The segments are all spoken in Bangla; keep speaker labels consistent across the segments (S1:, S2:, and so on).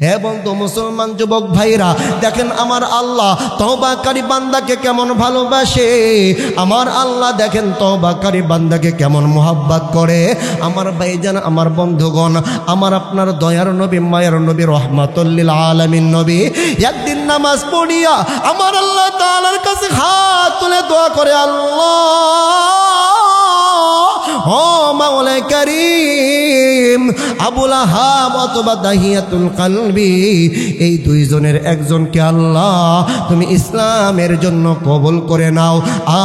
S1: হে বন্ধু মুসলমান যুবক ভাইরা, দেখেন আমার আল্লাহ তওবাকারী বান্দাকে কেমন ভালোবাসে। আমার আল্লাহ দেখেন তওবাকারী বান্দাকে কেমন মোহাব্বত করে। আমার ভাইজান, আমার বন্ধুগণ, আমার আপনার দয়ার নবী, মায়ের নবী, রহমাতুল লিল আলামিন নবী একদিন নামাজ পড়িয়া আমার আল্লাহ তাআলার কাছে হাত তুলে দোয়া করে, আল্লাহ ও মাওলা কারীম, আবু লাহাব অথবা দাহিয়াতুল কালবি, এই দুইজনের একজনকে আল্লাহ তুমি ইসলামের জন্য কবুল করে নাও,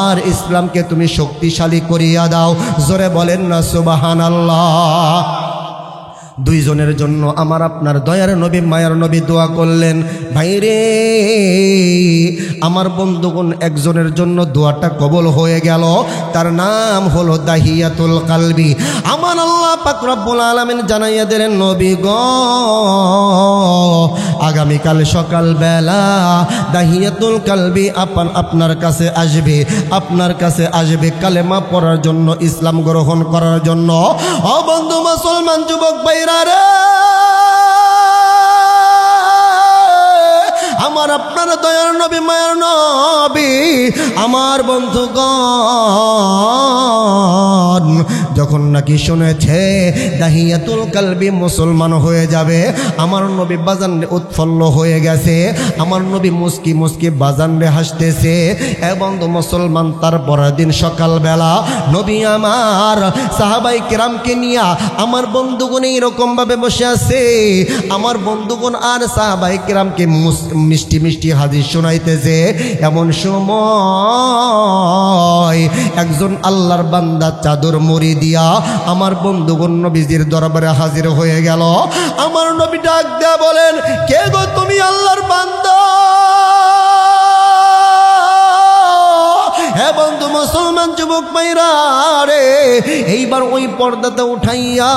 S1: আর ইসলামকে তুমি শক্তিশালী করিয়া দাও। জোরে বলেন না সুবহানাল্লাহ। দুইজনের জন্য আমার আপনার দয়ার নবী, মায়ার নবী দোয়া করলেন। ভাইরে আমার বন্ধুগণ, একজনের জন্য দোয়াটা কবুল হয়ে গেল, তার নাম হলো দাহিয়াতুল কালবি। আমার আল্লাহ পাক রব্বুল আলামিন জানাইয়া দিলেন, নবী গো আগামীকাল সকালবেলা দাহিয়াতুল কালবি আপনার কাছে আসবে, আপনার কাছে আসবে কালেমা পড়ার জন্য, ইসলাম গ্রহণ করার জন্য। ও বন্ধু মুসলমান যুবক ভাইরা রে, আমার আপনার দয়ার নবী, মায়ের নবী, আমার বন্ধুগণ যখন নাকি শুনেছে দাহিয়াতুল কালবি মুসলমান হয়ে যাবে, আমার নবী বাজান উৎফুল্ল হয়ে গেছে। আমার নবী মুস্কি মুস্কি বাজান রে হাসতেছে। এবং মুসলমান তার পরের দিন সকালবেলা নবী আমার সাহাবাই কিরামকে নিয়ে আমার বন্ধুগণ এইরকমভাবে বসে আছে। আমার বন্ধুগণ আর সাহাবাই কিরামকে মিষ্টি মিষ্টি হাদিস শোনাইতেছে। এমন সময় একজন আল্লাহর বান্দা চাদর মুড়ি দিয়া আমার বন্ধুগণ নবীজির দরবারে হাজির হয়ে গেল। আমার নবী ডাক দেয়া বলেন, কে গো তুমি? আল্লাহর বান্দা। হে বন্ধু মুসলমান যুবক ভাইরা রে, এইবার ওই পর্দাতে উঠাইয়া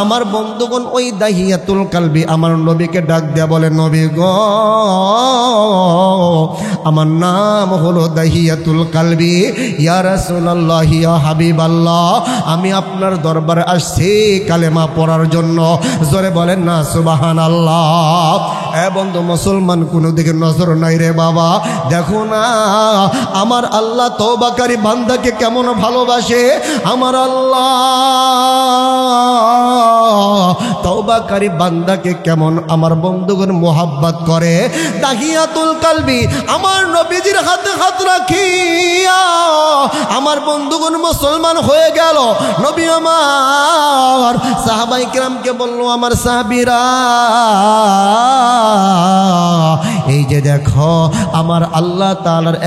S1: আমার বন্ধুগণ ওই দাহিয়াতুল কালবি আমার নবীকে ডাক দেয়া বলে, নবী গো আমার নাম হলো দাহিয়াতুল কালবি, ইয়া রাসূলুল্লাহ, ইয়া হাবিবাল্লাহ, আমি আপনার দরবারে আসছি কালেমা পড়ার জন্য। জোরে বলেন না সুবহানাল্লাহ। এ বন্ধু মুসলমান, কোনো দিকে নজর নাই রে বাবা। দেখো না আমার আল্লাহ তওবাকারী বান্দাকে কেমন ভালোবাসে। আমার আল্লাহ তওবাকারী বান্দাকে কেমন আমার বন্ধুগণ মোহাব্বত করে। দাহিয়াতুল কালবি আমার নবীজির হাতে হাত রাখিয়া আমার বন্ধুগণ মুসলমান হয়ে গেল। নবী আমার সাহাবায়ে কিরামকে বলল, আমার সাহাবীরা এই যে দেখো আমার আল্লাহ তাআলার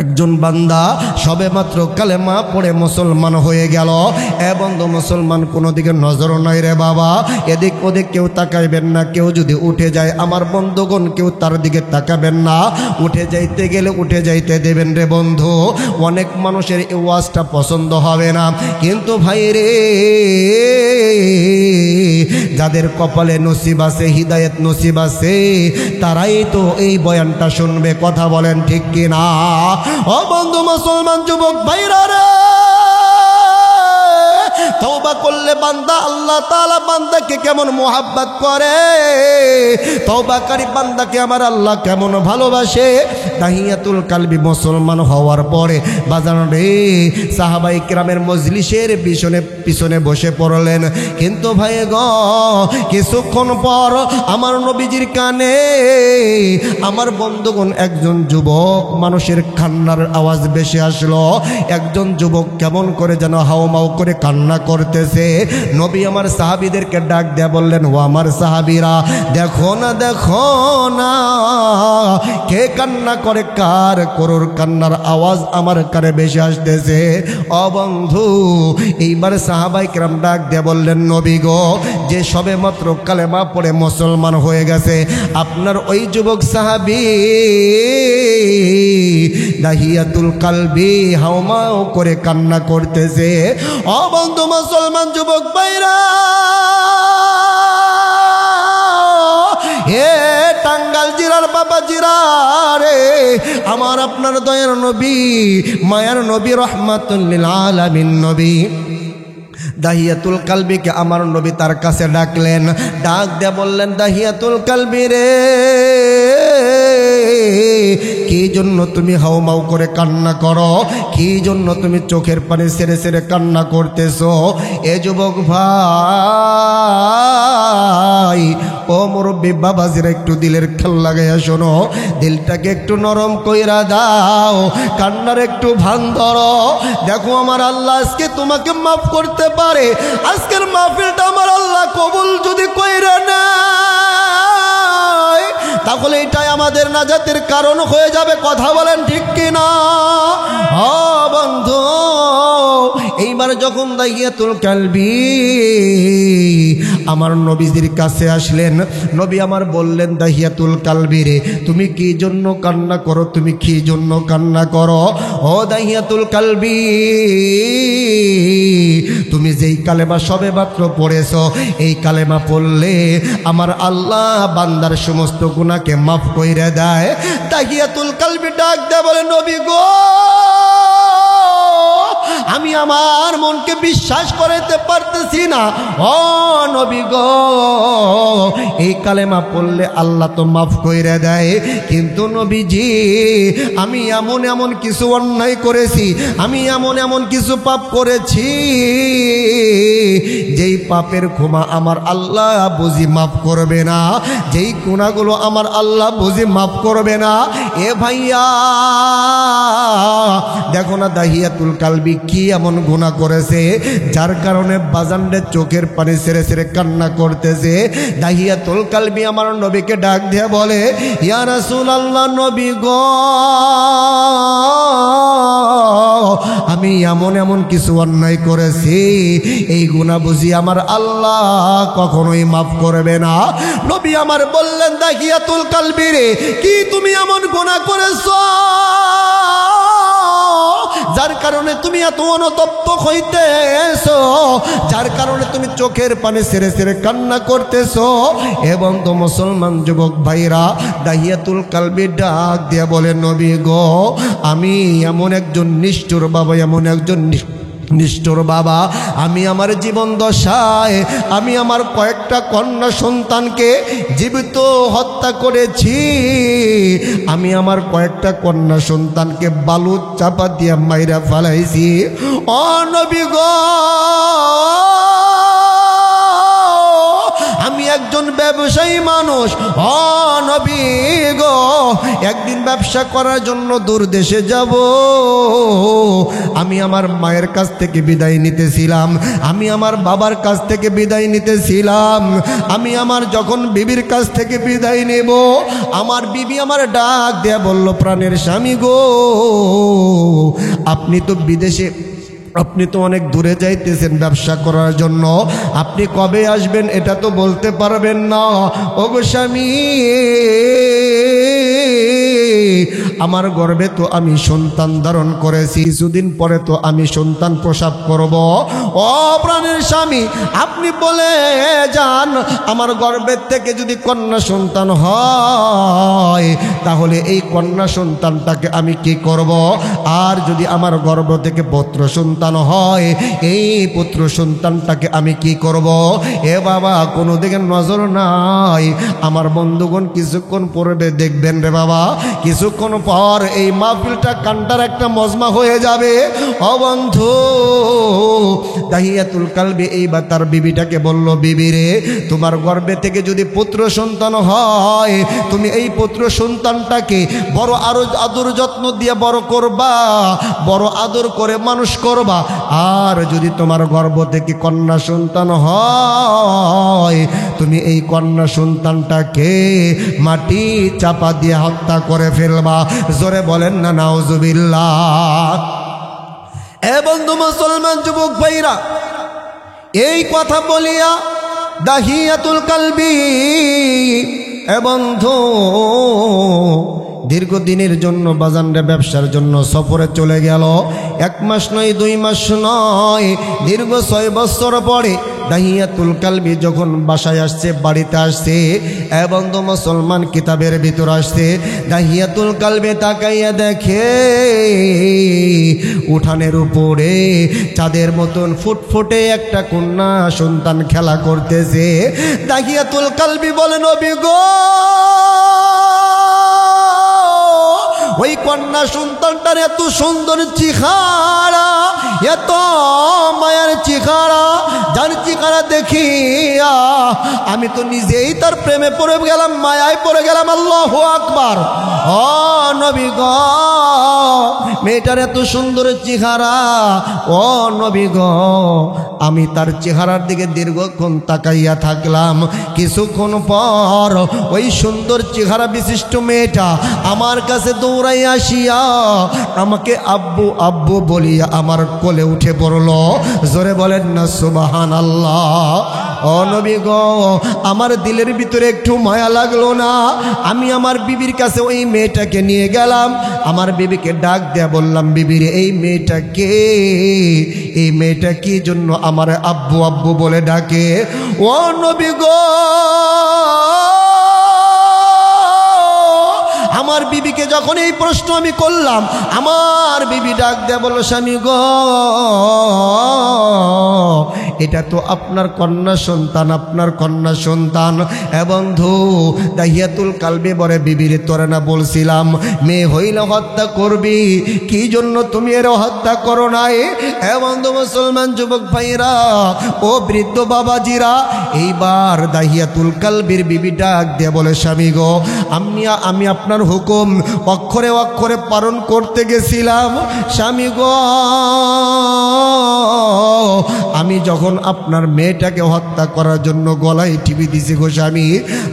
S1: একজন বান্দা সবে মাত্র কালেমা পড়ে মুসলমান হয়ে গেল। এবং মুসলমান কোনো দিকে নজর নাই রে বাবা। এদিক ওদিক কেউ তাকাইবেন না। কেউ যদি উঠে যায় আমার বন্ধুগণ কেউ তার দিকে তাকাবেন না। উঠে যাইতে গেলে উঠে যাইতে দেবেন রে বন্ধু। অনেক মানুষের এই ওয়াজটা পছন্দ হবে না, কিন্তু ভাই রে যাদের কপালে নসিব আছে, হিদায়েত নসিব আছে, তারাই তো এই বয়ানটা শুনবে। কথা বলেন ঠিক কিনা? ও বন্ধু মুসলমান যুবক ভাইরা রে, তওবা করলে বান্দা আল্লাহ তাআলা বান্দাকে কেমন মোহাব্বত করে, তওবাকারী বান্দাকে আমার আল্লাহ কেমন ভালোবাসে। দাহিয়াতুল কালবি মুসলমান হওয়ার পরে বাজান রে সাহাবায়ে কিরামের মজলিসের পিছনে বসে পড়লেন। কিন্তু ভাই গো কিছুক্ষণ পর আমার নবীজির কানে আমার বন্ধুগণ একজন যুবক মানুষের কান্নার আওয়াজ বেশি আসলো। একজন যুবক কেমন করে যেন হাউমাউ করে কান্না করতেছে। নবী আমার সাহাবীদেরকে ডাক দেয়া বললেন, ও আমার সাহাবীরা, দেখো না দেখো না কে কান্না করে, কার করুর কান্নার আওয়াজ আমার কানে বেশি আসতেছে। ও বন্ধু, এইবার সাহাবায়ে কিরাম ডাক দেয়া বললেন, নবী গো যে সবে মাত্র কালেমা পড়ে মুসলমান হয়ে গেছে, আপনার ওই যুবক সাহাবী দাহিয়াতুল কালবি হাউমাউ করে কান্না করতেছে। ও বন্ধু মুসলমান যুবক ভাইরা, হে টাঙ্গাইল জিরার বাবা জিরা রে, আমার আপনার দয়ার নবী, মায়ার নবী, রহমাতুল লিল আলামিন নবী দাহিয়াতুল কালবিকে আমার নবী তার কাছে ডাকলেন, ডাক দিয়ে বললেন, দাহিয়াতুল কালবি রে, কি জন্য তুমি হাউমাউ করে কান্না করো? কি জন্য তুমি চোখের পানি ছেড়ে ছেড়ে কান্না করতেছো? এ যুবক ভাই, ও মুরব্বী বাবাজিরা, একটু দিলের খেল লাগাইয়া শোনো, দিলটাকে একটু নরম কইরা দাও, কান্নার একটু ভান ধরো। দেখো আমার আল্লাহ আজকে তোমাকে মাফ করতে পারে। আজকের মাহফিলটা আমার আল্লাহ কবুল যদি কইরা নেয়, তাহলে এটাই আমাদের নাজাতের কারণ হয়ে যাবে। কথা বলেন ঠিক কিনা? বন্ধু, এইবার যখন দাহিয়াতুল কালবি আমার নবীজির কাছে আসলেন, নবী আমার বললেন, দাহিয়াতুল কালবি রে, তুমি কি জন্য কান্না করো? তুমি কি জন্য কান্না করো? ও দাহিয়াতুল কালবি, তুমি যেই কালেমা সবে মাত্র পড়েছ, এই কালেমা পড়লে আমার আল্লাহ বান্দার সমস্ত গুনাহকে মাফ কইরা দেয়। দাহিয়াতুল কালবি ডাক দেয়, বলে, নবী গো, আমি আমার মনকে বিশ্বাস করাইতে পারতেছি না। ও নবী গো, এই কালেমা পড়লে আল্লাহ তো মাফ কইরা দেয়, কিন্তু নবীজি, আমি এমন এমন কিছু অন্যায় করেছি, আমি এমন এমন কিছু পাপ করেছি, যেই পাপের ক্ষমা আমার আল্লাহ বুঝি মাফ করবে না, যেই গুনাহগুলো আমার আল্লাহ বুঝি মাফ করবে না। এ ভাইয়া, দেখো না দাহিয়াতুল কালবি কি এমন গুনাহ করেছে, যার কারণে বাজানদের চোখের পানি ছেড়ে ছেড়ে কান্না করতেছে। দাহিয়াতুল কালবি আমার নবীকে ডাক দিয়ে বলে, ইয়া রাসূলুল্লাহ, নবী গো, আমি এমন এমন কিছু অন্যায় করেছি, এই গুনাহ বুঝি আমার আল্লাহ কখনোই মাফ করবে না। নবী আমার বললেন, দাহিয়াতুল কালবি রে, কি তুমি এমন গুনাহ করেছো যার কারণে তুমি এত অনুতপ্ত হইতেছো, যার কারণে তুমি চোখের পানি ছেড়ে ছেড়ে কান্না করতেছো? এবং তো মুসলমান যুবক ভাইরা, দাহিয়াতুল কালবি ডাক দিয়ে বলে, নবী গো, আমি এমন একজন নিষ্ঠুর বাবা, এমন একজন নিষ্ঠুর বাবা, আমি আমার জীবন দশায় আমি আমার কয়েকটা কন্যা সন্তানকে জীবিত হত্যা করেছি। আমি আমার কয়েকটা কন্যা সন্তানকে বালু চাপা দিয়ে মাইরা ফেলাইছি। ও নবী গো, আমি একজন ব্যবসায়ী মানুষ। ও নবী গো, একদিন ব্যবসা করার জন্য দূর দেশে যাব। আমি আমার মায়ের কাছ থেকে বিদায় নিতেছিলাম, আমি আমার বাবার কাছ থেকে বিদায় নিতেছিলাম। আমি আমার যখন বিবির কাছ থেকে বিদায় নেব, আমার বিবি আমার ডাক দেয়া বলল, প্রাণের স্বামী গো, আপনি তো বিদেশে, আপনি তো অনেক দূরে যাইতেছেন ব্যবসা করার জন্য, আপনি কবে আসবেন এটা তো বলতে পারবেন না। ওগো স্বামী, আমার গর্ভে তো আমি সন্তান ধারণ করেছি, কিছুদিন পরে তো আমি সন্তান প্রসব করব। ও প্রাণের স্বামী, আপনি বলে যান, আমার গর্ভের থেকে যদি কন্যা সন্তান হয়, তাহলে এই কন্যা সন্তানটাকে আমি কি করব? আর যদি আমার গর্ভ থেকে পুত্র সন্তান হয়, এই পুত্র সন্তানটাকে আমি কি করব? এ বাবা, কোনো দিকে নজর নাই। আমার বন্ধুগণ, কিছুক্ষণ পরে দেখবেন রে বাবা, কিছুক্ষণ পর এই মাহফিলটা কান্টার একটা মজমা হয়ে যাবে। ও বন্ধু, দাহিয়াতুল কালবি এইবার তার বিবিটাকে বলল, বিবি রে, তোমার গর্ভে থেকে যদি পুত্র সন্তান হয়, তুমি এই পুত্র সন্তানটাকে বড় আরো আদর যত্ন দিয়ে বড় করবা, বড় আদর করে মানুষ করবা। আর যদি তোমার গর্ভ থেকে কন্যা সন্তান হয়, তুমি এই কন্যা সন্তানটাকে মাটি চাপা দিয়ে হত্যা করে ফেলবা। জোরে বলেন না নাউজুবিল্লাহ। এ বন্ধু মুসলমান যুবক ভাইরা, এই কথা বলিয়া দাহিয়াতুল কালবি এ বন্ধু দীর্ঘদিনের জন্য বাজানরে ব্যবসার জন্য সফরে চলে গেল। 1 মাস নয়, 2 মাস নয়, দীর্ঘ 6 বছর পরে দাহিয়াতুল কালবি যখন বাসায় আসছে, বাড়িতে আসছে, এবং তো মুসলমান কিতাবের ভিতর আসছে, দাহিয়াতুল কালবি তাকাইয়া দেখে উঠানের উপরে চাঁদের মতন ফুটফুটে একটা কন্যা সন্তান খেলা করতেছে। দাহিয়াতুল কালবি বলেন, নবী গো, ওই কন্যা সন্তানটার এত সুন্দর চেহারা, এত মায়ার চেহারা, যার চেহারা দেখিয়া আমি তো নিজেই তার প্রেমে পড়ে গেলাম, মায়ায় পড়ে গেলাম। আল্লাহু আকবার। ও নবী গো, মেয়েটার এত সুন্দর চেহারা, ও নবী গো, আমি তার চেহারার দিকে দীর্ঘক্ষণ তাকাইয়া থাকলাম। কিছুক্ষণ পর ওই সুন্দর চেহারা বিশিষ্ট মেয়েটা আমার কাছে দৌড়াই আসিয়া আমাকে আব্বু আব্বু বলিয়া আমার কোলে উঠে পড়ল। জোরে বলেন না সুবহানাল্লাহ। ও নবী গো, আমার দিলের ভিতরে একটু মায়া লাগলো না? আমি আমার বিবির কাছে ওই মেয়েটাকে নিয়ে গেলাম, আমার বিবিকে ডাক দেয়া বললাম, বিবি রে, এই মেয়েটা কে? এই মেয়েটা কি জন্য আমার আব্বু আব্বু বলে ডাকে? ও নবী গো, আমার বিবিকে যখন এই প্রশ্ন আমি করলাম, আমার বিবি ডাক দেয়া বলল, স্বামী গো, এটা তো আপনার কন্যা সন্তান, আপনার কন্যা সন্তান। বন্ধু, দাহিয়াতুল কালবি বলে, বিবিরে তোরে না বলছিলাম মেয়ে হইলে হত্যা করবি, কি জন্য তুমি এর হত্যা করো নাই? বন্ধু মুসলমান যুবক ভাইরা, ও বৃদ্ধ বাবাজিরা, এইবার দাহিয়াতুল কালবির বিবি ডাক দিয়ে বলে, স্বামী গো, আমি আপনার হুকুম অক্ষরে অক্ষরে পালন করতে গেছিলাম। স্বামী গো, আমি যখন আপনার মেয়েটাকে হত্যা করার জন্য গলায় টিপি দিছি গো স্বামী,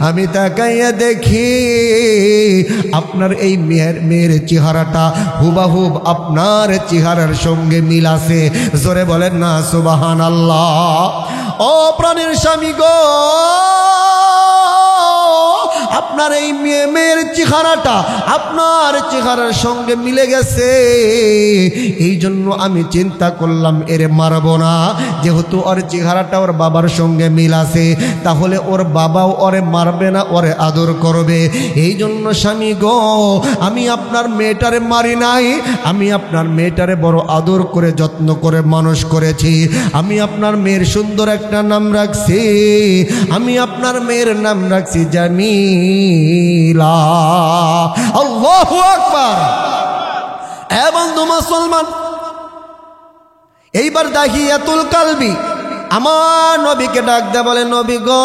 S1: আমি তাকাইয়া দেখি আপনার এই মেয়ের চেহারাটা হুবাহুব আপনার চেহারার সঙ্গে মিল আছে। জোরে বলেন না সুবহানাল্লাহ। ও প্রাণের স্বামী গো, আপনার এই মেয়ের চেহারাটা আপনার চেহারার সঙ্গে মিলে গেছে, এই জন্য আমি চিন্তা করলাম এরে মারব না। যেহেতু ওর চেহারাটা ওর বাবার সঙ্গে মিল আছে, তাহলে ওর বাবাও ওরে মারবে না, ওরে আদর করবে। এই জন্য স্বামী গো, আমি আপনার মেয়েটারে মারি নাই, আমি আপনার মেয়েটারে বড় আদর করে যত্ন করে মানুষ করেছি। আমি আপনার মেয়ের সুন্দর একটা নাম রাখছি, আমি আপনার মেয়ের নাম রাখছি জামিলা। আল্লাহু আকবার। বন্ধু মুসলমান, এইবার দাহিয়াতুল কালবি আমার নবীকে ডাক দেয়া বলে, নবী গো,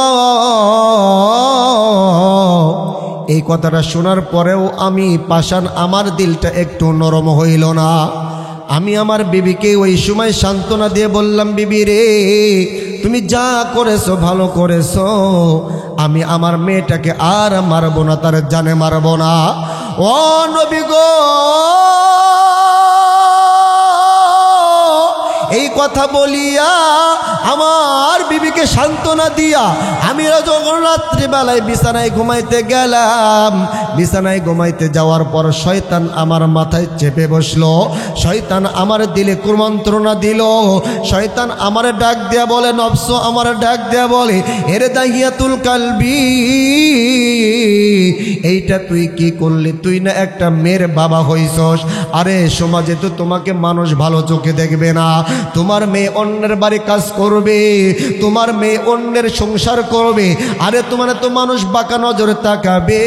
S1: এই কথাটা শোনার পরেও আমি পাষাণ, আমার দিলটা একটু নরম হইল না। আমি আমার বিবিকে ওই সময় সান্ত্বনা দিয়ে বললাম, বিবি রে, তুমি যা করেছো ভালো করেছো, আমি আমার মেয়েটাকে আর মারবো না, তার জানে মারবো না। ও নবী গো, এই কথা বলিয়া আমার বিবিকে সান্ত্বনা দিয়া আমি যখন রাত্রিবেলায় বিছানায় ঘুমাইতে গেলাম, বিছানায় ঘুমাইতে যাওয়ার পর শয়তান আমার মাথায় চেপে বসলো, শয়তান আমার দিলে কুমন্ত্রণা দিল, শয়তান আমার ডাক দেয়া বলে, নফস আমার ডাক দেয়া বলে, এরে দাহিয়াতুল কালবি, এইটা তুই কি করলি? তুই না একটা মেয়ের বাবা হইছস, আরে সমাজে তো তোমাকে মানুষ ভালো চোখে দেখবে না, তোমার মেয়ে অন্যের বাড়ি কাজ করবে, তোমার মেয়ে অন্যের সংসার করবে, আরে তোমার তো মানুষ বাঁকা নজরে তাকাবে।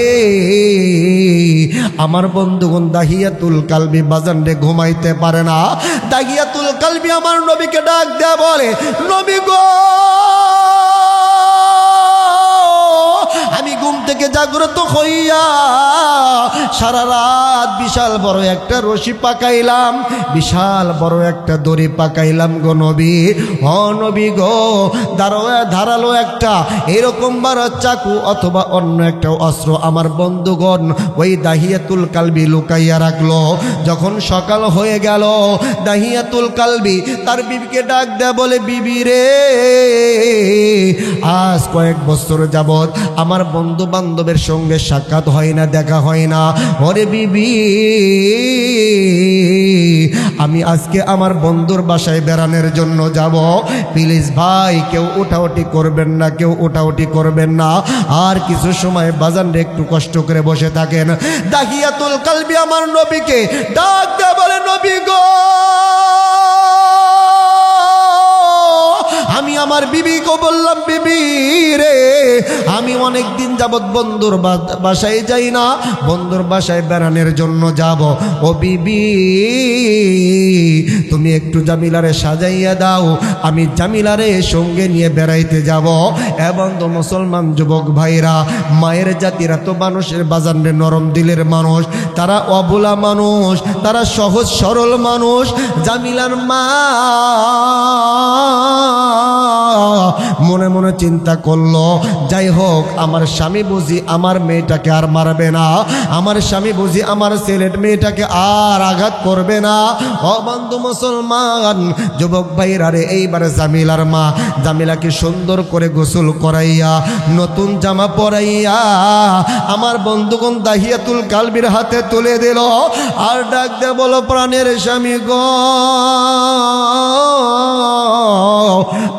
S1: আমার বন্ধুগণ, দাহিয়াতুল কালবি বাজানরে ঘুমাইতে পারে না। দাহিয়াতুল কালবি আমার নবীকে ডাক দেয়া বলে, নবী গো, আমি ঘুম থেকে জাগ্রত হইয়া সারা রাত বিশাল বড় একটা রশি পাকাইলাম, বিশাল বড় একটা দড়ি পাকাইলাম গো নবী। ও নবী গো, ধারালো একটা এরকম বার চাকু অথবা অন্য একটা অস্ত্র আমার বন্ধুগণ ওই দাহিয়াতুল কালবি লুকাইয়া রাখলো। যখন সকাল হয়ে গেল, দাহিয়াতুল কালবি তার বিবিকে ডাক দেয়া বলে, বিবি রে, আজ কয়েক বছর যাবৎ আমার বন্ধু বান্ধবের সঙ্গে সাক্ষাৎ হয় না, দেখা হয় না। ওরে বিবি, আমি আজকে আমার বন্ধুর বাসায় বেড়ানোর জন্য যাব, প্লিজ ভাই কেউ ওঠাউঠি করবেন না, কেউ ওঠাউঠি করবেন না। আর কিছু সময় বাজান একটু কষ্ট করে বসে থাকেন। দাহিয়াতুল কালবি আমার নবীকে ডাক দেয়া বলে, নবী গো, আমি আমার বিবিকে বললাম, বিবি রে, আমি অনেক দিন যাবৎ বন্ধুর বাসায় যাই না, বন্ধুর বাসায় বেড়ানোর জন্য যাব। ও বিবি, তুমি একটু জামিলারে সাজাইয়া দাও, আমি জামিলারে সঙ্গে নিয়ে বেড়াইতে যাব। এবং তো মুসলমান যুবক ভাইরা, মায়ের জাতিরা তো মানুষের বাজানে নরম দিলের মানুষ, তারা অবলা মানুষ, তারা সহজ সরল মানুষ। জামিলার মা মনে মনে চিন্তা করলো, যাই হোক, আমার স্বামী বুঝি আমার মেয়েটাকে আর মারবে না, আমার স্বামী বুঝি আমার ছেলের মেয়েটাকে আর আঘাত করবে না। ও বন্ধু মুসলমান যুবক ভাইরা রে, এইবারে জামিলার মা জামিলাকে সুন্দর করে গোসল করাইয়া, নতুন জামা পরাইয়া আমার বন্ধুগণ দাহিয়াতুল কালবির হাতে তুলে দিল। আর ডাক দে বলো, প্রাণের স্বামী গো,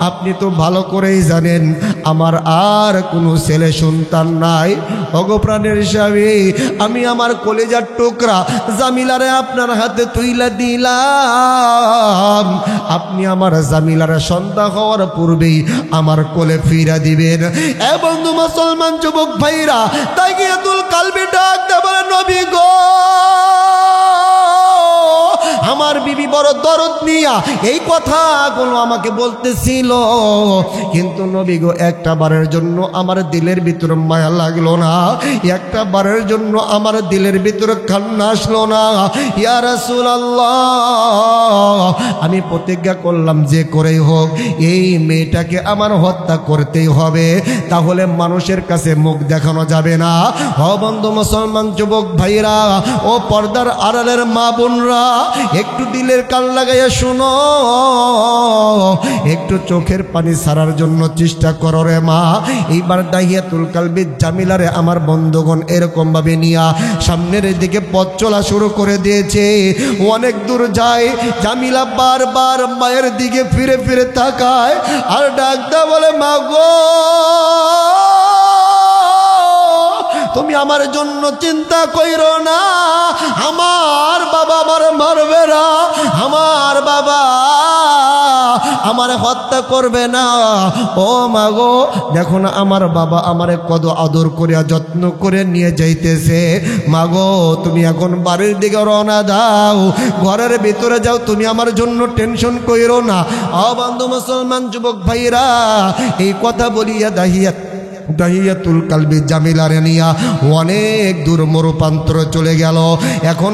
S1: আপনি তো ভালো করেই জানেন আমার আর কোনো ছেলে সন্তান নাই। ওগো প্রাণের স্বামী, আমি আমার কলেজার টুকরা জামিলারে আপনার হাতে তুইলা দিলাম, আপনি আমার জামিলারে সন্তান হওয়ার পূর্বেই আমার কোলে ফিরা দিবেন। এ বন্ধু মুসলমান যুবক ভাইরা, দাহিয়াতুল কালবি ডাক দে বলে, নবী গো, আমার বিবি বড় দরদ নিয়া এই কথাগুলো আমাকে বলতেছিল, কিন্তু নবী গো, একটা বারের জন্য আমার দিলের ভিতরে মায়া লাগলো না, একটা বারের জন্য আমার দিলের ভিতরে কান্না আসলো না। ইয়া রাসূলুল্লাহ, আমি প্রতিজ্ঞা করলাম যে করেই হোক এই মেয়েটাকে আমার হত্যা করতেই হবে, তাহলে মানুষের কাছে মুখ দেখানো যাবে না। ও বন্ধু মুসলমান যুবক ভাইরা, ও পর্দার আড়ালের মা বোনরা, একটু দিলের কান লাগাইয়া শুনো, একটু চোখের পানি ছাড়ার জন্য চেষ্টা করো রে মা। এইবার দাহিয়াতুল কালবি জামিলারে আমার বন্ধুগণ এরকম ভাবে নিয়া সামনের দিকে পথ চলা শুরু করে দিয়েছে। অনেক দূর যায়, জামিলা বারবার মায়ের দিকে ফিরে ফিরে তাকায় আর ডাকদা বলে, মা গো, তুমি আমার জন্য চিন্তা কইরো না, আমার বাবা আমার মারবে না, আমার বাবা আমার হত্যা করবে না। ও মা গো, দেখো না আমার বাবা আমারে কত আদর করিয়া যত্ন করে নিয়ে যাইতেছে। মা গো, তুমি এখন বাড়ির দিকে রওনা দাও, ঘরের ভিতরে যাও, তুমি আমার জন্য টেনশন কইরো না। ও বন্ধু মুসলমান যুবক ভাইরা, এই কথা বলিয়া দাহিয়াতুল কালবি জামিলারে নিয়া অনেক দূর মরুপান্তর চলে গেল। এখন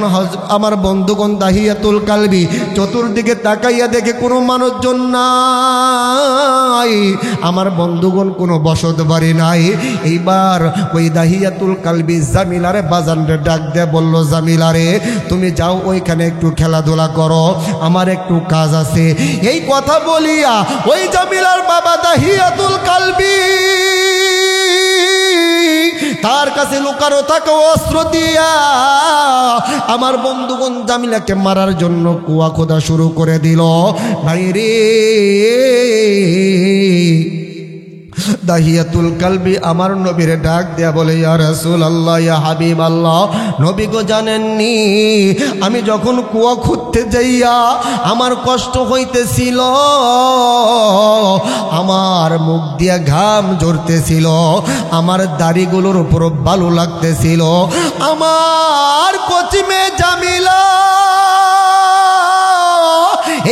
S1: আমার বন্ধুগণ দাহিয়াতুল কালবি চতুর্দিকে তাকাইয়া দেখে কোনো মানুষজন নাই, আমার বন্ধুগণ কোনো বসত বাড়ি নাই। এইবার ওই দাহিয়াতুল কালবি জামিলারে বাজানরে ডাক দিয়ে বলল, জামিলারে, তুমি যাও ওইখানে একটু খেলাধুলা করো, আমার একটু কাজ আছে। এই কথা বলিয়া ওই জামিলার বাবা দাহিয়াতুল কালবি তার কাছে লুকানো থাকা অস্ত্র দিয়া আমার বন্ধুগণ জামিলাকে মারার জন্য কুয়া খোদা শুরু করে দিল। ভাই রে, দাহিয়াতুল কালবি আমার নবীরে ডাক দেয়া বলে, ইয়া রাসূলুল্লাহ, ইয়া হাবিবাল্লাহ, নবী গো, জানেননি আমি যখন কুয়া খুঁজতে যাইয়া আমার কষ্ট হইতেছিল, আমার মুখ দিয়া ঘাম ঝরতেছিল, আমার দাড়িগুলোর উপর বালু লাগতেছিল, আমার কচি মেয়ে জামিলা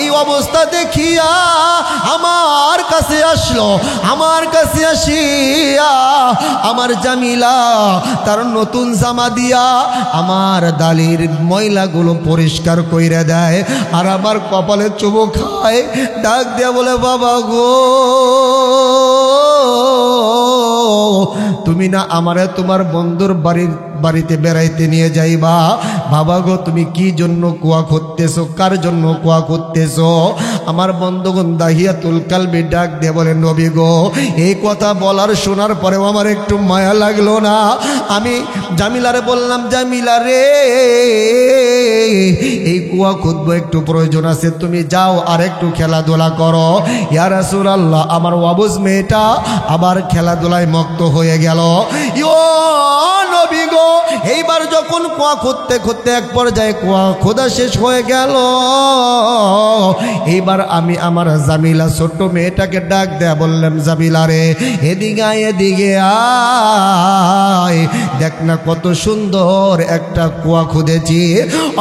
S1: এই অবস্থা দেখিয়া আমার কাছে আসলো। আমার কাছে আসিয়া আমার জামিলা তার নতুন জামা দিয়া আমার দালির ময়লাগুলো পরিষ্কার কইরা দেয় আর আমার কপালে চুমু খায়। ডাক দিয়া বলে, বাবা গো, তুমি না আমারে তোমার বন্ধুর বাড়িতে বেড়াইতে নিয়ে যাইবা। বাবা গো, তুমি কি জন্য কুয়া খুঁজতেছো? কার জন্য কুয়া খুঁজতেছো? আমার বন্ধুগণ দাহিয়াতুল কালবি ডাক দিয়ে বলে নবী গো, এই কথা বলার শোনার পরেও আমার একটু মায়া লাগলো না। আমি জামিলারে বললাম, জামিলা রে, এই কুয়া খুদবো একটু প্রয়োজন আছে, তুমি যাও আর একটু খেলাধুলা করো। ইয়া রাসূলুল্লাহ, আমার অবুঝ মেয়েটা আবার খেলাধুলায় মক্ত হয়ে গেল। ইয়ো নবী গো, এইবার যখন কুয়া খুঁজতে খুঁজতে এক পর্যায়ে কুয়া খোদা শেষ হয়ে গেল, এইবার আমি আমার জামিলা ছোট্ট মেয়েটাকে ডাক দেয়া বললাম, জামিলা রে, এদিকে আয়, এদিকে আয়, দেখ না কত সুন্দর একটা কুয়া খুঁজেছি।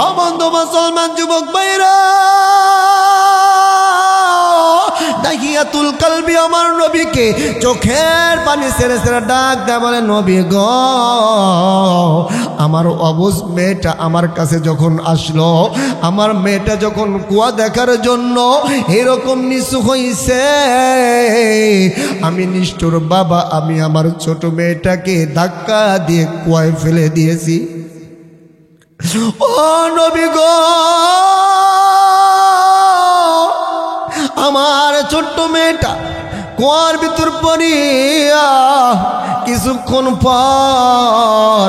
S1: অবন্ধ মুসলমান যুবক ভাইরা, দাহিয়াতুল কালবি আমার নবীকে চোখের পানি ছেড়ে ছেড়ে ডাক দেয়া বলে, নবী গো, আমার অবুঝ মেয়েটা আমার কাছে যখন আসলো, আমার মেয়েটা যখন কুয়া দেখার জন্য এরকম নিচু হইছে, আমি নিষ্ঠুর বাবা, আমি আমার ছোট মেয়েটাকে ধাক্কা দিয়ে কুয়ায় ফেলে দিয়েছি। ও নবী গো, আমার ছোট্ট মেয়েটা কুয়ার ভিতর পড়িয়া কিছুক্ষণ পর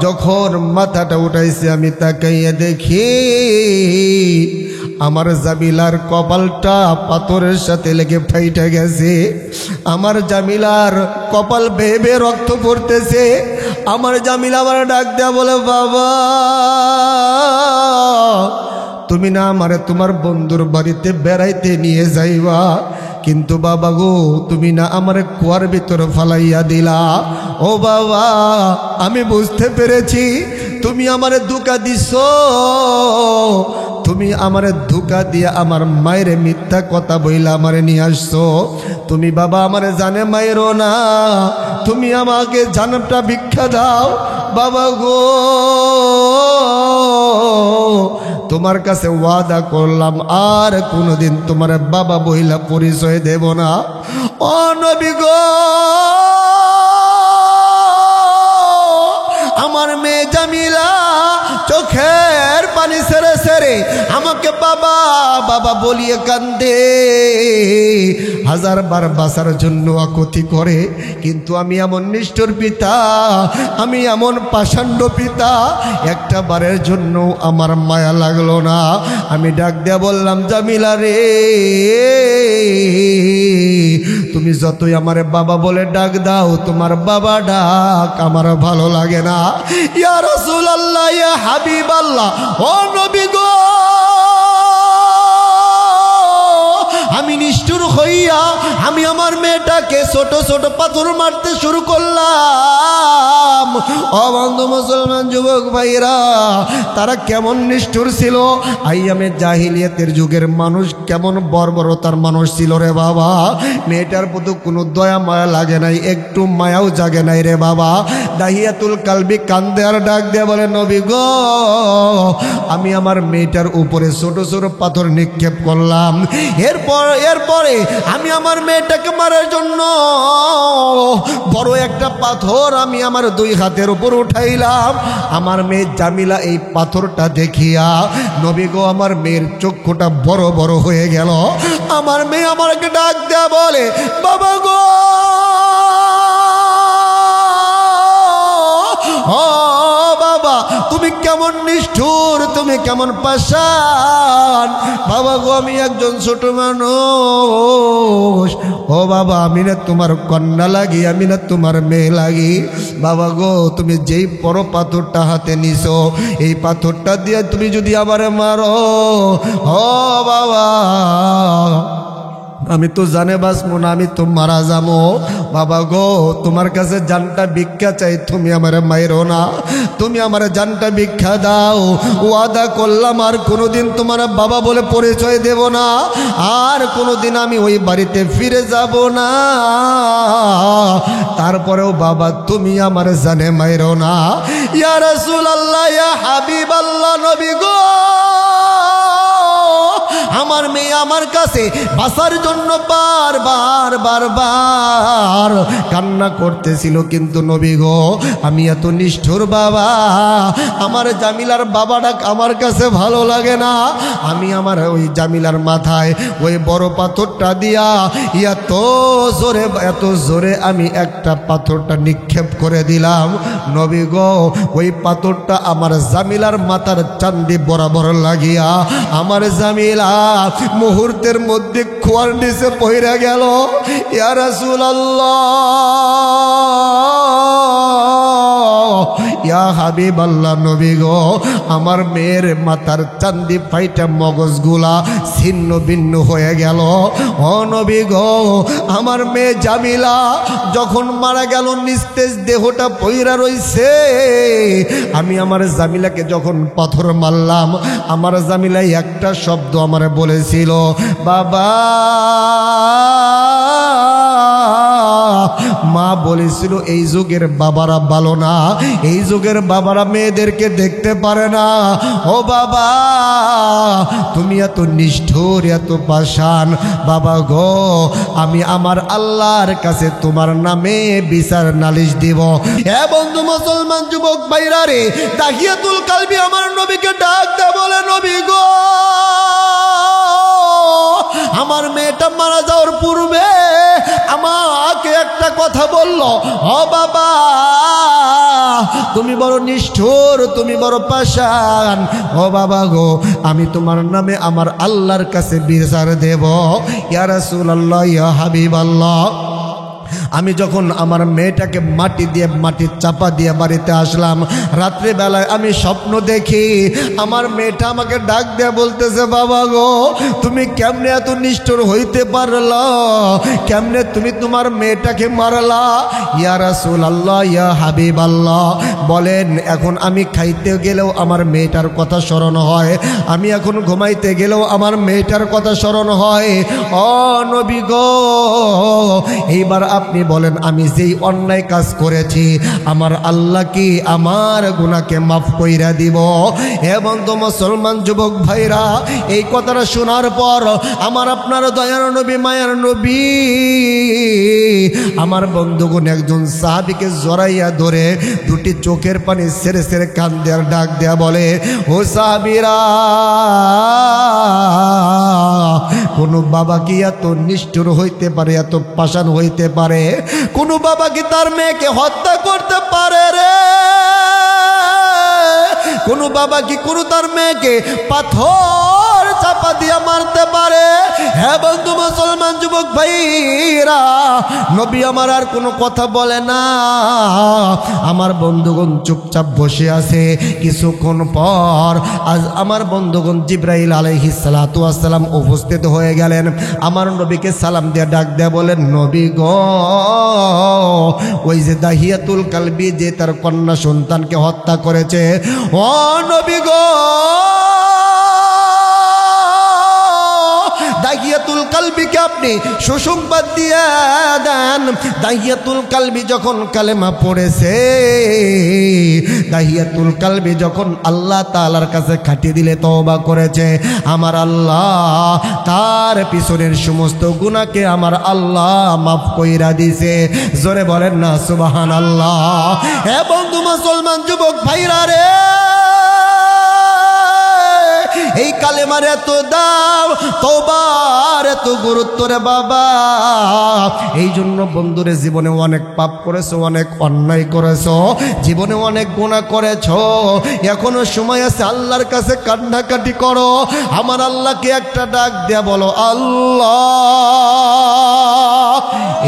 S1: যখন মাথাটা উঠাইছে, আমি তাকাইয়া দেখি আমার জামিলার কপালটা পাথরের সাথে লেগে ফাইটে গেছে। আমার জামিলার কপাল বেয়ে বেয়ে রক্ত পড়তেছে। আমার জামিলা আমার ডাক দেয়া বলে, বাবা, তুমি না আমারে তোমার বন্ধুর বাড়িতে বেড়াইতে নিয়ে যাইবা, কিন্তু বাবা গো, তুমি না আমারে কুয়ার ভিতরে ফালাইয়া দিলা। ও বাবা, আমি বুঝতে পেরেছি তুমি আমারে ধোঁকা দিছো, তুমি আমারে ধোঁকা দিয়ে আমার মায়ের মিথ্যা কথা বইলা আমারে নিয়ে আসছো। তুমি বাবা আমারে জানে মায়েরও না, তুমি আমাকে জানটা ভিক্ষা দাও বাবা গো। তোমার কাছে ওয়াদা করলাম আর কোনোদিন তোমার বাবা বইলা পরিচয় দেব না। ও নবী গো, আমার মেয়ে জামিলা চোখের পানি ছেড়ে ছেড়ে আমাকে বাবা বাবা বলিয়ে কান্দে, হাজারবার বাঁচার জন্য আকুতি করে, কিন্তু আমি এমন নিষ্ঠুর পিতা, আমি এমন পাষাণ্ড পিতা, একটা বারের জন্য আমার মায়া লাগলো না। আমি ডাক দেয়া বললাম, জামিলা রে, তুমি যতই আমার বাবা বলে ডাক দাও, তোমার বাবা ডাক আমার ভালো লাগে না। ইয়া রাসূলুল্লাহ, ইয়া হাবিবাল্লাহ, ও নবী গো, আমি নিষ্ঠুর হইয়া আমি আমার মেয়েটাকে ছোট ছোট পাথর মারতে শুরু করলাম। ও বন্ধু মুসলমান যুবক ভাইরা, তারা কেমন নিষ্ঠুর ছিল। আইয়ামে জাহিলিয়াতের যুগের মানুষ কেমন বর্বরতার মানুষ ছিল রে বাবা। মেয়েটার প্রতি কোনো দয়া মায়া লাগে নাই, একটু মায়াও জাগে নাই রে বাবা। দাহিয়াতুল কালবি কান্দে আর ডাক দিয়ে বলে, নবী গো, আমি আমার মেয়েটার উপরে ছোট ছোট পাথর নিক্ষেপ করলাম। এরপরে আমি আমার মেয়েটাকে মারার জন্য বড় একটা পাথর আমি আমার দুই হাতের উপর উঠাইলাম। আমার মেয়ে জামিলা এই পাথরটা দেখিয়া, নবী গো, আমার মেয়ের চক্ষুটা বড় বড় হয়ে গেল। আমার মেয়ে আমাকে ডাক দেয়া বলে, বাবা গো, ও বাবা, তুমি কেমন নিষ্ঠুর, তুমি কেমন পাষাণ। বাবা গো, আমি একজন ছোট মানুষ। ও বাবা, আমি না তোমার কন্যা লাগি, আমি না তোমার মেয়ে লাগি। বাবা গো, তুমি যেই বড় পাথরটা হাতে নিছো, এই পাথরটা দিয়ে তুমি যদি আমারে মারো, ও বাবা, আমি তো জানে বাঁচবো না, আমি তো মারা যাবো। বাবা গো, তোমার কাছে জানটা ভিক্ষা চাই, তুমি আমার মায়েরও না, তুমি আমার জানটা ভিক্ষা দাও। ওয়াদা করলাম আর কোনোদিন তোমার বাবা বলে পরিচয় দেব না, আর কোনোদিন আমি ওই বাড়িতে ফিরে যাব না। তারপরেও বাবা, তুমি আমার জানে মায়েরও না। ইয়া রাসূলুল্লাহ, ইয়া হাবিবাল্লাহ, নবী গো, আমার মেয়ে আমার কাছে বাঁচার জন্য বারবার কান্না করতেছিল, কিন্তু নবী গো আমি এত নিষ্ঠুর বাবা, আমার জামিলার বাবাটা আমার কাছে ভালো লাগে না। আমি আমার ওই জামিলার মাথায় ওই বড় পাথরটা দিয়া এত জোরে আমি একটা পাথরটা নিক্ষেপ করে দিলাম। নবী গো ওই পাথরটা আমার জামিলার মাথার চান্দি বরাবর লাগিয়া আমার জামিলা মুহূর্তের মধ্যে খোয়ার নিচে পইরা গেল। ইয়া রাসূলুল্লাহ, ইয়া হাবিবাল্লাহ, নবী গো আমার মেয়ের মাথার চান্দি ফাইটা মগজগুলা ছিন্ন ভিন্ন হয়ে গেল। ও নবী গো আমার মেয়ে জামিলা যখন মারা গেল নিস্তেজ দেহটা পইরা রইছে। আমি আমার জামিলাকে যখন পাথর মারলাম, আমার জামিলাই একটা শব্দ আমারে বলেছিল, বাবা। মা বলেছিল এই যুগের বাবারা ভালো না, এই যুগের বাবারা মেয়েদেরকে দেখতে পারে না। ও বাবা তুমি এত নিষ্ঠুর, এত পাষাণ, বাবা গো আমি আমার আল্লাহর কাছে তোমার নামে বিচার নালিশ দিব। এ বন্ধু মুসলমান যুবক ভাইরা রে, দাহিয়াতুল কালবি আমার নবীকে ডাক দেয়, বলে নবী গো আমার মেয়েটা মারা যাওয়ার পূর্বে আমাকে একটা কথা বলল, ও বাবা তুমি বড় নিষ্ঠুর, তুমি বড় পাষাণ, ও বাবা গো আমি তোমার নামে আমার আল্লাহর কাছে বিচার দেব। ইয়া রাসূলুল্লাহ, ইয়া হাবিবাল্লাহ, আমি যখন আমার মেয়েটাকে মাটির চাপা দিয়ে বাড়িতে আসলাম, রাত্রিবেলায় আমি স্বপ্ন দেখি আমার মেয়েটা আমাকে ডাক দিয়ে বলতেছে, বাবা গো তুমি কেমনে এত নিষ্ঠুর হইতে পারলা, কেমনে তুমি তোমার মেয়েটাকে মারলা। ইয়া রাসূলুল্লাহ, ইয়া হাবিবাল্লাহ, বলেন এখন আমি খাইতে গেলেও আমার মেয়েটার কথা স্মরণ হয়, আমি এখন ঘুমাইতে গেলেও আমার মেয়েটার কথা স্মরণ হয়। ও নবী গো এইবার আপনি বলেন আমি যেই অন্যায় কাজ করেছি আমার আল্লাহ কি আমার গুনাহকে মাফ কইরা দিব? এবং তো মুসলমান যুবক ভাইরা এই কথাটা শোনার পর আমার আপনার দয়ার নবী, মায়ার নবী, আমার বন্ধুগণ একজন সাহাবীকে জড়াইয়া ধরে দুটি চোখের পানি ছেড়ে ছেড়ে কান দেওয়ার ডাক দেয়া বলে, ও সাহাবীরা কোন বাবা কি এত নিষ্ঠুর হইতে পারে, এত পাষাণ হইতে পারে? কোন বাবা কি তার মেয়েকে হত্যা করতে পারে রে? কোন বাবা কি কোনো তার মেয়েকে পাথর চাপা দিয়া মারতে পারে? হ্যাঁ বন্ধু মুসলমান যুবক ভাইরা, নবী আমার আর কোনো কথা বলে না, আমার বন্ধুগণ চুপচাপ বসে আছে। কিছুক্ষণ পর আজ আমার বন্ধুগণ জিবরাইল আলাইহিস সালাতু ওয়াস সালাম উপস্থিত হয়ে গেলেন। আমার নবীকে সালাম দিয়ে ডাক দেয়া বলেন, নবী গো ওই যে দাহিয়াতুল কালবি যে তার কন্যা সন্তানকে হত্যা করেছে, ও নবী গো দাহিয়াতুল কালবিকে আপনি সুসংবাদ দিয়ে দেন। দাহিয়াতুল কালবি যখন কালেমা পড়েছে, দাহিয়াতুল কালবি যখন আল্লাহ তাআলার কাছে খাটিয়ে দিলে তওবা করেছে, আমার আল্লাহ তার পিছনের সমস্ত গুনাহকে আমার আল্লাহ মাফ কইরা দিছে। জোরে বলেন না সুবহানাল্লাহ। হে বন্ধু মুসলমান যুবক ভাইরা রে, এই কালেমার এত দাম, তওবার এত গুরুত্ব রে বাবা। এই জন্য বন্ধুরে জীবনে অনেক পাপ করেছো, অনেক অন্যায় করেছো, জীবনে অনেক গুনাহ করেছো, এখনো সময় আছে আল্লাহর কাছে কান্নাকাটি করো। আমার আল্লাহকে একটা ডাক দেয়া বলো, আল্লাহ।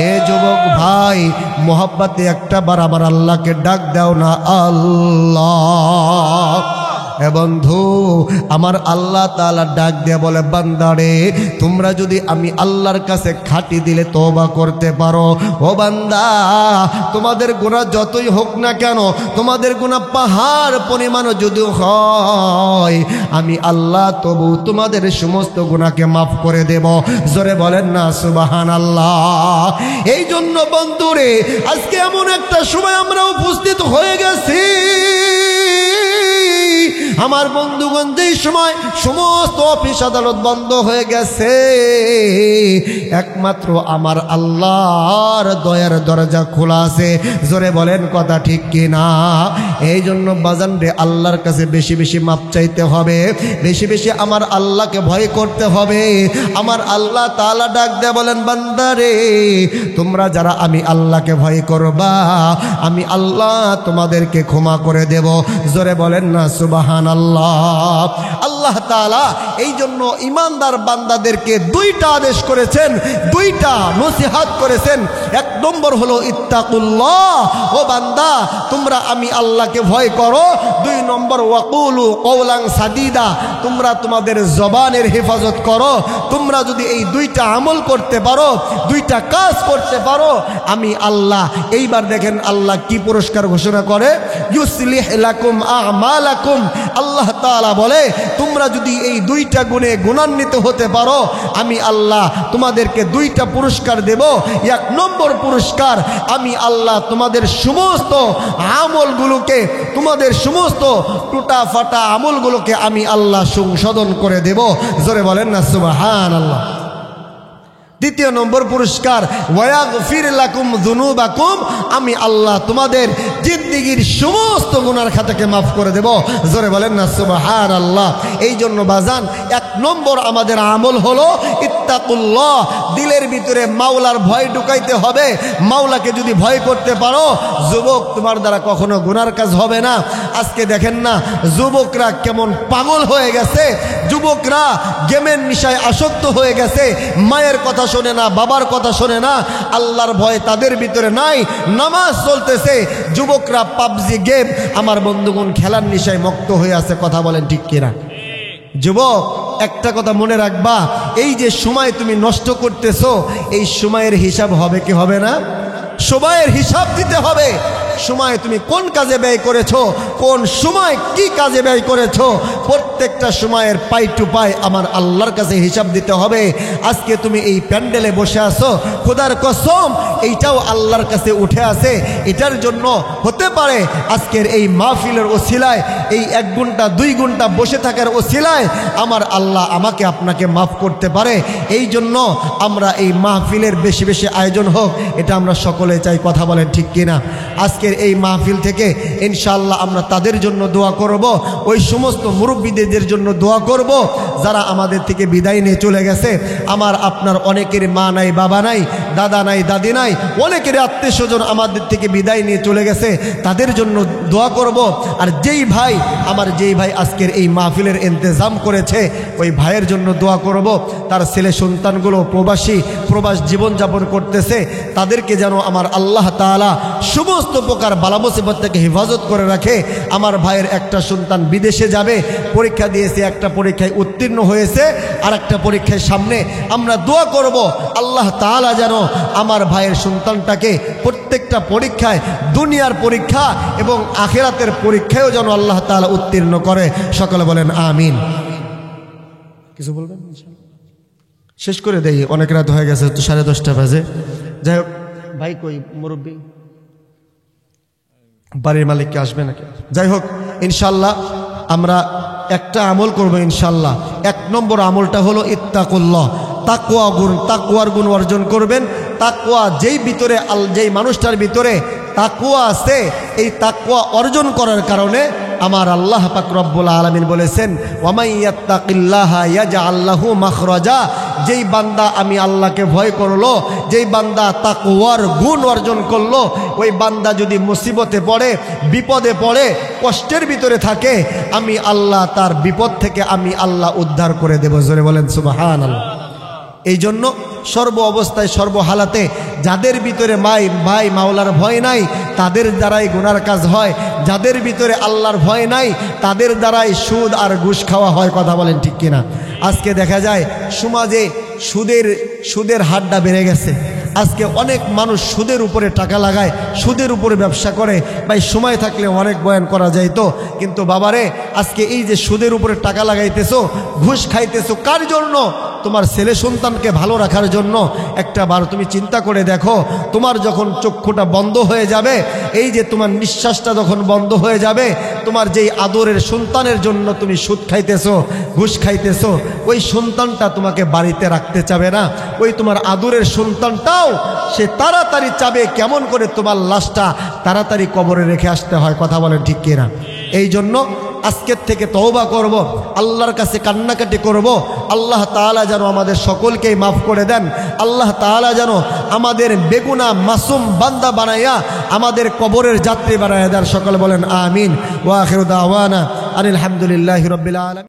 S1: এ যুবক ভাই মোহাব্বতে একটা বার আমার আল্লাহকে ডাক দাও না, আল্লাহ। এ বন্ধু আমার আল্লাহ তাআলা ডাক দিয়ে বলে, বান্দারে তোমরা যদি আমি আল্লাহর কাছে খাটি দিলে তওবা করতে পারো, ও বান্দা তোমাদের গুনাহ যতই হোক না কেন, তোমাদের গুনাহ পাহাড় পরিমাণও যদি হয়, আমি আল্লাহ তবু তোমাদের সমস্ত গুনাহকে মাফ করে দেব। জোরে বলেন না সুবহানাল্লাহ। এই জন্য বন্ধুরে আজকে এমন একটা সময় আমরা উপস্থিত হয়ে গেছি, আমার বন্ধুগণ যেই সময় সমস্ত অফিস আদালত বন্ধ হয়ে গেছে, একমাত্র আমার আল্লাহর দয়ার দরজা খোলা আছে। জোরে বলেন কথা ঠিক কিনা? এই জন্য বাজান রে, আল্লাহর কাছে বেশি বেশি মাপ চাইতে হবে, বেশি বেশি আমার আল্লাহকে ভয় করতে হবে। আমার আল্লাহ তাআলা ডাক দেয়া বলেন, বান্দা রে, তোমরা যারা আমি আল্লাহকে ভয় করবা, আমি আল্লাহ তোমাদেরকে ক্ষমা করে দেব। জোরে বলেন না সুবহানাল্লাহ। আল্লাহ তাআলা এই জন্য ইমানদার বান্দাদেরকে দুইটা আদেশ করেছেন, দুইটা নসিহত করেছেন। এক নম্বর হলো ইত্তাকুল্লাহ, ও বান্দা তোমরা আমি আল্লাহকে ভয় করো। দুই নম্বর ওয়াকুলু কওলান সাদিদা, তোমরা তোমাদের জবানের হেফাজত করো। তোমরা যদি এই দুইটা আমল করতে পারো, দুইটা কাজ করতে পারো, আমি আল্লাহ, এইবার দেখেন আল্লাহ কি পুরস্কার ঘোষণা করে, ইউসলিহ লাকুম আমালাকুম। আল্লাহ তাআলা বলে, তোমরা যদি এই দুইটা গুণে গুণান্বিত হতে পারো, আমি আল্লাহ তোমাদেরকে দুইটা পুরস্কার দেব। এক নম্বর পুরস্কার, আমি আল্লাহ তোমাদের সমস্ত আমলগুলোকে, তোমাদের সমস্ত টুটা ফাটা আমলগুলোকে আমি আল্লাহ সংশোধন করে দেব। জোরে বলেন না সুবহানাল্লাহ। দ্বিতীয় নম্বর পুরস্কার, ওয়াগফির লাকুম যুনুবাকুম, আমি আল্লাহ তোমাদের জিন্দেগীর সমস্ত গুনার খাতাকে মাফ করে দেব। জোরে বলেন না সুবহানাল্লাহ। এই জন্য বাজান, এক নম্বর আমাদের আমল হলো ইত্তাকুল্লাহ। দিলের ভিতরে মাওলার ভয় ঢুকাইতে হবে। মাওলাকে যদি ভয় করতে পারো, যুবক, তোমার দ্বারা কখনো গুনার কাজ হবে না। আজকে দেখেন না যুবকরা কেমন পাগল হয়ে গেছে, যুবকরা গেমের নেশায় আসক্ত হয়ে গেছে, মায়ের কথা শোনে না, বাবার কথা শোনে না, আল্লাহর ভয় তাদের ভিতরে নাই। নামাজ চলতেছে, যুবকরা পাবজি গেম, আমার বন্ধুগণ খেলার নেশায় মত্ত হয়ে আছে। কথা বলেন ঠিক কিনা? যুবক, একটা কথা মনে রাখবা, এই যে সময় তুমি নষ্ট করতেছো, এই সময়ের হিসাব হবে কি হবে না? সময়ের হিসাব দিতে হবে। সময় তুমি কোন কাজে ব্যয় করেছো, কোন সময় কি কাজে ব্যয় করেছো, প্রত্যেকটা সময়ের পাই টু পাই আমার আল্লাহর কাছে হিসাব দিতে হবে। আজকে তুমি এই প্যান্ডেলে বসে আছো, খোদার কসম এইটাও আল্লাহর কাছে উঠে আসে। এটার জন্য হতে পারে আজকের এই মাহফিলের ওসিলায়, এই 1 ঘন্টা 2 ঘন্টা বসে থাকার ওসিলায় আমার আল্লাহ আমাকে আপনাকে মাফ করতে পারে। এই জন্য আমরা এই মাহফিলের বেশি বেশি আয়োজন হোক, এটা আমরা সকলে চাই। কথা বলেন ঠিক কিনা? আজকের এই মাহফিল থেকে ইনশাআল্লাহ আমরা তাদের জন্য দোয়া করব, ওই সমস্ত মুরব্বীদের জন্য দোয়া করব যারা আমাদের থেকে বিদায় নিয়ে চলে গেছে। আমার আপনার অনেকের মা নাই, বাবা নাই, দাদা নাই, দাদি নাই, অনেকের আত্মীয় স্বজন আমাদের থেকে বিদায় নিয়ে চলে গেছে, তাদের জন্য দোয়া করব। আর যেই ভাই আজকের এই মাহফিলের ইন্তজাম করেছে, ওই ভাইয়ের জন্য দোয়া করব। তার ছেলে সন্তানগুলো প্রবাস জীবনযাপন করতেছে, তাদেরকে যেন আমার আল্লাহ তাআলা সমস্ত প্রকার বালা মুসিবত থেকে হেফাজত করে রাখে। আমার ভাইয়ের একটা সন্তান বিদেশে যাবে, পরীক্ষা দিয়েছে, একটা পরীক্ষায় উত্তীর্ণ হয়েছে, আর একটা পরীক্ষায় সামনে। আমরা দোয়া করব আল্লাহ তাআলা যেন আমার ভাইয়ের সন্তানটাকে প্রত্যেকটা পরীক্ষায়, দুনিয়ার পরীক্ষা এবং আখিরাতের পরীক্ষায়ও যেন আল্লাহ তাআলা উত্তীর্ণ করে। সকলে বলেন আমিন। কিছু বলবেন? শেষ করে দেই, অনেক রাত হয়ে গেছে, তো 10:30 বাজে। যাই হোক, ভাই কই মুরব্বী, বাড়ির মালিককে আসবে নাকি? যাই হোক, ইনশাল্লাহ আমরা একটা আমল করব ইনশাল্লাহ। 1 নম্বর আমলটা হলো ইত্তাকুল্লাহ, তাকওয়া গুণ, তাকওয়ার গুণ অর্জন করবেন। তাকওয়া যেই মানুষটার ভিতরে তাকওয়া আছে, এই তাকওয়া অর্জন করার কারণে আমার আল্লাহ পাক রব্বুল আলামিন বলেছেন, ওয়া ইয়াত্তাকিল্লাহা ইয়াজআল লাহু মাখরাজা। যেই বান্দা আমি আল্লাহকে ভয় করলো, যেই বান্দা তাকওয়ার গুণ অর্জন করলো, ওই বান্দা যদি মুসিবতে পড়ে, বিপদে পড়ে, কষ্টের ভিতরে থাকে, আমি আল্লাহ তার বিপদ থেকে আমি আল্লাহ উদ্ধার করে দেব। জোরে বলেন সুবহানাল্লাহ। এই জন্য সর্ব অবস্থায়, সর্বহালাতে যাদের ভিতরে ভাই মাওলার ভয় নাই, তাদের দ্বারাই গুনার কাজ হয়। যাদের ভিতরে আল্লাহর ভয় নাই, তাদের দ্বারাই সুদ আর ঘুষ খাওয়া হয়। কথা বলেন ঠিক কিনা? আজকে দেখা যায় সমাজে সুদের হারটা বেড়ে গেছে। আজকে অনেক মানুষ সুদের উপরে টাকা লাগায়, সুদের উপরে ব্যবসা করে। ভাই সময় থাকলে অনেক বয়ান করা যাইতো, কিন্তু বাবারে আজকে এই যে সুদের উপরে টাকা লাগাইতেছো, ঘুষ খাইতেছো, কার জন্য? তোমার ছেলে সন্তানকে ভালো রাখার জন্য। একটা বার তুমি চিন্তা করে দেখো, তোমার যখন চক্ষুটা বন্ধ হয়ে যাবে, এই যে তোমার নিঃশ্বাসটা যখন বন্ধ হয়ে যাবে, তোমার যেই আদরের সন্তানের জন্য তুমি সুদ খাইতেছো, ঘুষ খাইতেছো, ওই সন্তানটা তোমাকে বাড়িতে রাখতে চাবে না। ওই তোমার আদরের সন্তানটাও সে তাড়াতাড়ি চাবে কেমন করে তোমার লাশটা তাড়াতাড়ি কবরে রেখে আসতে হয়। কথা বলেন ঠিক কিনা? এই জন্য আজকের থেকে তওবা করব, আল্লাহর কাছে কান্নাকাটি করব। আল্লাহ তাআলা যেন আমাদের সকলকেই মাফ করে দেন। আল্লাহ তাআলা যেন আমাদের বেগুনা মাসুম বান্দা বানাইয়া আমাদের কবরের যাত্রী বানাইয়া দেন। সকলে বলেন আমিন। ওয়া আখিরু দাওয়ানা আনিল হামদুলিল্লাহি রাব্বিল আলামিন।